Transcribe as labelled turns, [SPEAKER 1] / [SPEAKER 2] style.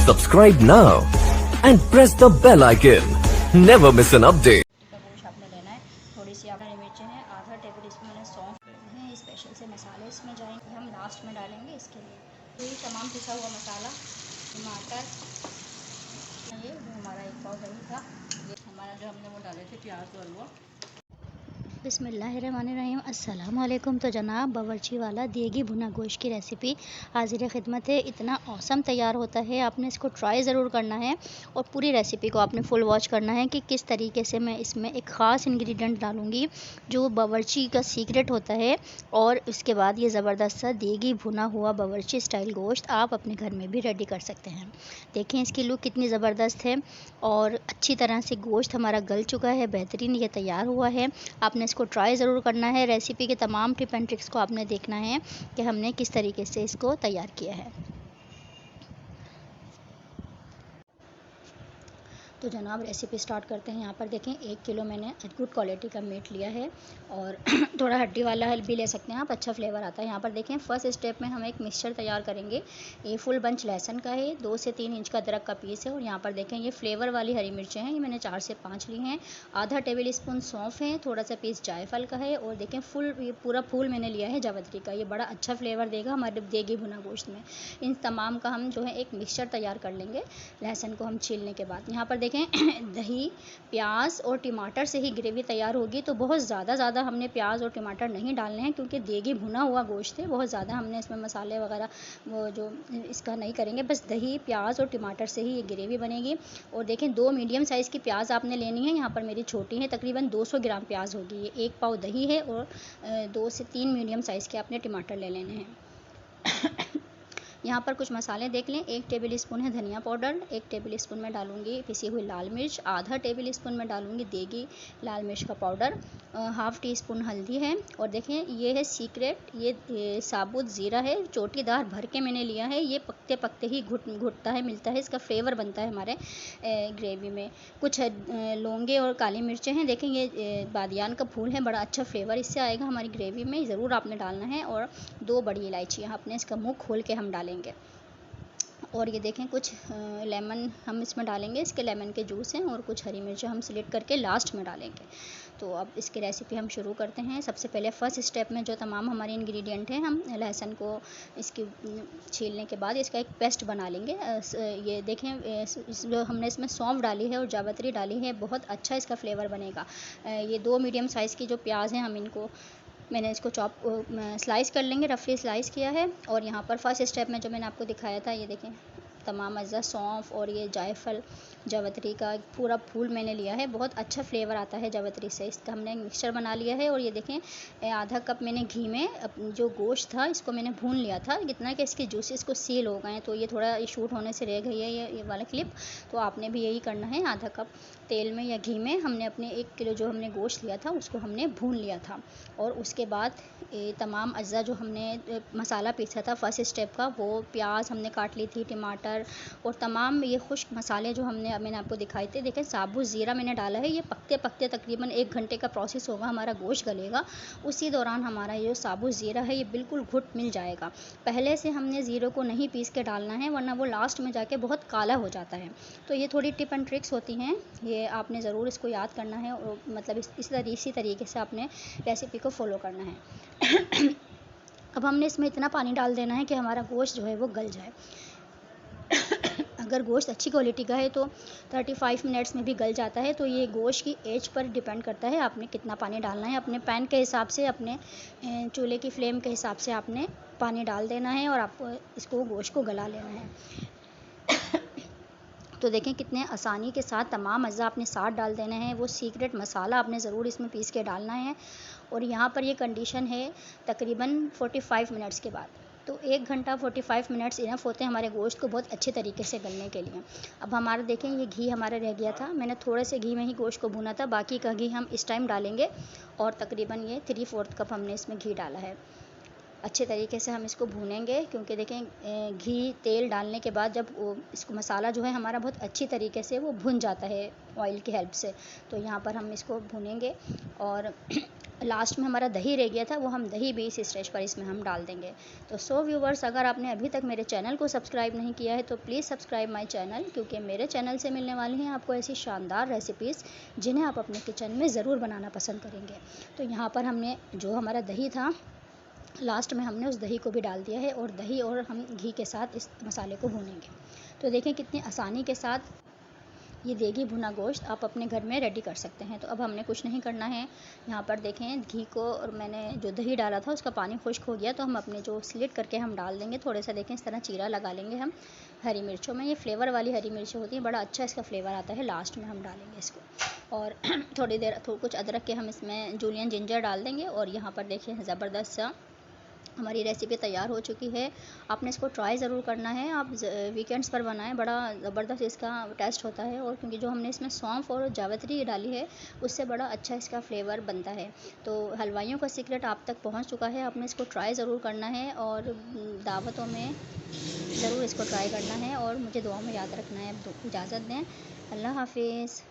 [SPEAKER 1] Subscribe now and press the bell icon. Never miss an update.
[SPEAKER 2] का गोश्त आपने लेना है, थोड़ी सी आपने मिर्चें हैं, आधा टेबल स्पून मैंने सौंफ हैं, स्पेशल से मसाले इसमें जाएंगे, हम लास्ट में डालेंगे इसके लिए। तो ये तमाम पिसा हुआ मसाला, टमाटर, ये जो हमारा एक पाव दही था, ये हमारा जो हमने वो डाले थे प्याज और वो। बिस्मिल्लाहिर्रहमानिर्रहीम, अस्सलाम वालेकुम। तो जनाब बावर्ची वाला देगी भुना गोश्त की रेसिपी हाजिर खिदमत है। इतना औसम तैयार होता है, आपने इसको ट्राई ज़रूर करना है और पूरी रेसिपी को आपने फुल वॉच करना है कि किस तरीके से मैं इसमें एक ख़ास इंग्रेडिएंट डालूँगी जो बावर्ची का सीक्रेट होता है। और उसके बाद ये ज़बरदस्त सा देगी भुना हुआ बावर्ची स्टाइल गोश्त आप अपने घर में भी रेडी कर सकते हैं। देखें इसकी लुक कितनी ज़बरदस्त है और अच्छी तरह से गोश्त हमारा गल चुका है, बेहतरीन ये तैयार हुआ है। आपने इसको ट्राई ज़रूर करना है। रेसिपी के तमाम टिप एंड ट्रिक्स को आपने देखना है कि हमने किस तरीके से इसको तैयार किया है। तो जनाब रेसिपी स्टार्ट करते हैं। यहाँ पर देखें 1 किलो मैंने गुड क्वालिटी का मीट लिया है और थोड़ा हड्डी वाला भी ले सकते हैं आप, अच्छा फ्लेवर आता है। यहाँ पर देखें फर्स्ट स्टेप में हम एक मिक्सचर तैयार करेंगे। ये फुल बंच लहसुन का है, 2 से 3 इंच का अदरक का पीस है और यहाँ पर देखें ये फ्लेवर वाली हरी मिर्चें हैं, ये मैंने 4 से 5 ली हैं। आधा टेबल स्पून सौंफ है, थोड़ा सा पीस जायफल का है और देखें फुल ये पूरा फूल मैंने लिया है जावित्री का। ये बड़ा अच्छा फ्लेवर देगा हमारे देगी भुना गोश्त में। इन तमाम का हम जो है एक मिक्सचर तैयार कर लेंगे लहसुन को हम छीलने के बाद। यहाँ पर देखें दही, प्याज और टमाटर से ही ग्रेवी तैयार होगी, तो बहुत ज़्यादा हमने प्याज और टमाटर नहीं डालने हैं क्योंकि देगी भुना हुआ गोश्त है। बहुत ज़्यादा हमने इसमें मसाले वगैरह वो जो इसका नहीं करेंगे, बस दही, प्याज और टमाटर से ही ये ग्रेवी बनेगी। और देखें 2 मीडियम साइज़ की प्याज आपने लेनी है। यहाँ पर मेरी छोटी है, तकरीबन 200 ग्राम प्याज होगी। ये 1 पाव दही है और 2 से 3 मीडियम साइज़ के आपने टमाटर ले लेने हैं। यहाँ पर कुछ मसाले देख लें। 1 टेबल स्पून है धनिया पाउडर, 1 टेबल स्पून में डालूंगी पिसी हुई लाल मिर्च, आधा टेबल स्पून में डालूंगी देगी लाल मिर्च का पाउडर, हाफ़ टी स्पून हल्दी है और देखें ये है सीक्रेट, ये साबुत ज़ीरा है, चोटीदार भर के मैंने लिया है। ये पकते पकते ही घुटता है, मिलता है, इसका फ्लेवर बनता है हमारे ग्रेवी में। कुछ लौंगे और काली मिर्चें हैं। देखें ये बादियान का फूल है, बड़ा अच्छा फ्लेवर इससे आएगा हमारी ग्रेवी में, ज़रूर आपने डालना है। और 2 बड़ी इलायची आपने इसका मुँह खोल के हम डालेंगे। और ये देखें कुछ लेमन हम इसमें डालेंगे, इसके लेमन के जूस हैं और कुछ हरी मिर्च हम सिलेक्ट करके लास्ट में डालेंगे। तो अब इसकी रेसिपी हम शुरू करते हैं। सबसे पहले फर्स्ट स्टेप में जो तमाम हमारे इंग्रेडिएंट हैं, हम लहसुन को इसकी छीलने के बाद इसका एक पेस्ट बना लेंगे। ये देखें जो हमने इसमें सौंफ डाली है और जावित्री डाली है, बहुत अच्छा इसका फ्लेवर बनेगा। ये 2 मीडियम साइज़ की जो प्याज हैं, हम इनको मैंने इसको स्लाइस कर लेंगे, रफली स्लाइस किया है। और यहाँ पर फर्स्ट स्टेप में जो मैंने आपको दिखाया था, ये देखें तमाम अज़ा सौंफ और ये जायफल जावित्री का पूरा फूल मैंने लिया है, बहुत अच्छा फ्लेवर आता है जावित्री से। इसका हमने मिक्सचर बना लिया है। और ये देखें आधा कप मैंने घी में जो गोश्त था इसको मैंने भून लिया था, कितना कि इसके जूसेस को सील हो गए हैं, तो ये थोड़ा शूट होने से रह गई है ये वाला क्लिप। तो आपने भी यही करना है, आधा कप तेल में या घी में हमने अपने 1 किलो जो हमने गोश्त लिया था उसको हमने भून लिया था। और उसके बाद तमाम अज़्ज़ा जो हमने मसाला पीसा था फर्स्ट स्टेप का, वो प्याज हमने काट ली थी, टमाटर और तमाम ये खुश्क मसाले जो मैंने आपको दिखाए थे। देखें साबुत ज़ीरा मैंने डाला है, ये पकते पकते तकरीबन 1 घंटे का प्रोसेस होगा, हमारा गोश्त गलेगा। उसी दौरान हमारा ये जो साबुत ज़ीरा है ये बिल्कुल घुट मिल जाएगा। पहले से हमने ज़ीरे को नहीं पीस के डालना है, वरना वो लास्ट में जाके बहुत काला हो जाता है। तो ये थोड़ी टिप एंड ट्रिक्स होती हैं, ये आपने ज़रूर इसको याद करना है और मतलब इसी तरीके से आपने रेसिपी को फॉलो करना है। अब हमने इसमें इतना पानी डाल देना है कि हमारा गोश्त जो है वो गल जाए। अगर गोश्त अच्छी क्वालिटी का है तो 35 मिनट्स में भी गल जाता है। तो ये गोश्त की एज पर डिपेंड करता है, आपने कितना पानी डालना है, अपने पैन के हिसाब से, अपने चूल्हे की फ्लेम के हिसाब से आपने पानी डाल देना है और आपको इसको गोश्त को गला लेना है। तो देखें कितने आसानी के साथ तमाम अज़्ज़ा आपने साथ डाल देने हैं। वो सीक्रेट मसाला आपने ज़रूर इसमें पीस के डालना है। और यहाँ पर ये कंडीशन है तकरीबन 45 मिनट्स के बाद। तो 1 घंटा 45 मिनट्स इनफ होते हैं हमारे गोश्त को बहुत अच्छे तरीके से गलने के लिए। अब हमारा देखें ये घी हमारा रह गया था, मैंने थोड़े से घी में ही गोश्त को भुना था, बाकी का घी हम इस टाइम डालेंगे। और तकरीबन ये 3/4 कप हमने इसमें घी डाला है। अच्छे तरीके से हम इसको भूनेंगे क्योंकि देखें घी तेल डालने के बाद जब इसको मसाला जो है हमारा बहुत अच्छी तरीके से वो भुन जाता है ऑयल की हेल्प से। तो यहाँ पर हम इसको भूनेंगे और लास्ट में हमारा दही रह गया था, वो हम दही भी इस स्टेज पर इसमें हम डाल देंगे। तो सो व्यूवर्स, अगर आपने अभी तक मेरे चैनल को सब्सक्राइब नहीं किया है तो प्लीज़ सब्सक्राइब माय चैनल, क्योंकि मेरे चैनल से मिलने वाली हैं आपको ऐसी शानदार रेसिपीज़ जिन्हें आप अपने किचन में ज़रूर बनाना पसंद करेंगे। तो यहाँ पर हमने जो हमारा दही था, लास्ट में हमने उस दही को भी डाल दिया है और दही और हम घी के साथ इस मसाले को भूनेंगे। तो देखें कितनी आसानी के साथ ये देगी भुना गोश्त आप अपने घर में रेडी कर सकते हैं। तो अब हमने कुछ नहीं करना है, यहाँ पर देखें घी को और मैंने जो दही डाला था उसका पानी खुश्क हो गया, तो हम अपने जो स्लिट करके हम डाल देंगे। थोड़े सा देखें इस तरह चीरा लगा लेंगे हम हरी मिर्चों में, ये फ्लेवर वाली हरी मिर्चें होती हैं, बड़ा अच्छा इसका फ्लेवर आता है। लास्ट में हम डालेंगे इसको और थोड़ी देर कुछ अदरक के हम इसमें जूलियन जिंजर डाल देंगे। और यहाँ पर देखिए ज़बरदस्त सा हमारी रेसिपी तैयार हो चुकी है। आपने इसको ट्राई ज़रूर करना है, आप वीकेंड्स पर बनाएं, बड़ा ज़बरदस्त इसका टेस्ट होता है। और क्योंकि जो हमने इसमें सौंफ और जावित्री डाली है उससे बड़ा अच्छा इसका फ्लेवर बनता है। तो हलवाइयों का सीक्रेट आप तक पहुंच चुका है, आपने इसको ट्राई ज़रूर करना है और दावतों में ज़रूर इसको ट्राई करना है और मुझे दुआ में याद रखना है। अब इजाज़त दें, अल्लाह हाफिज़।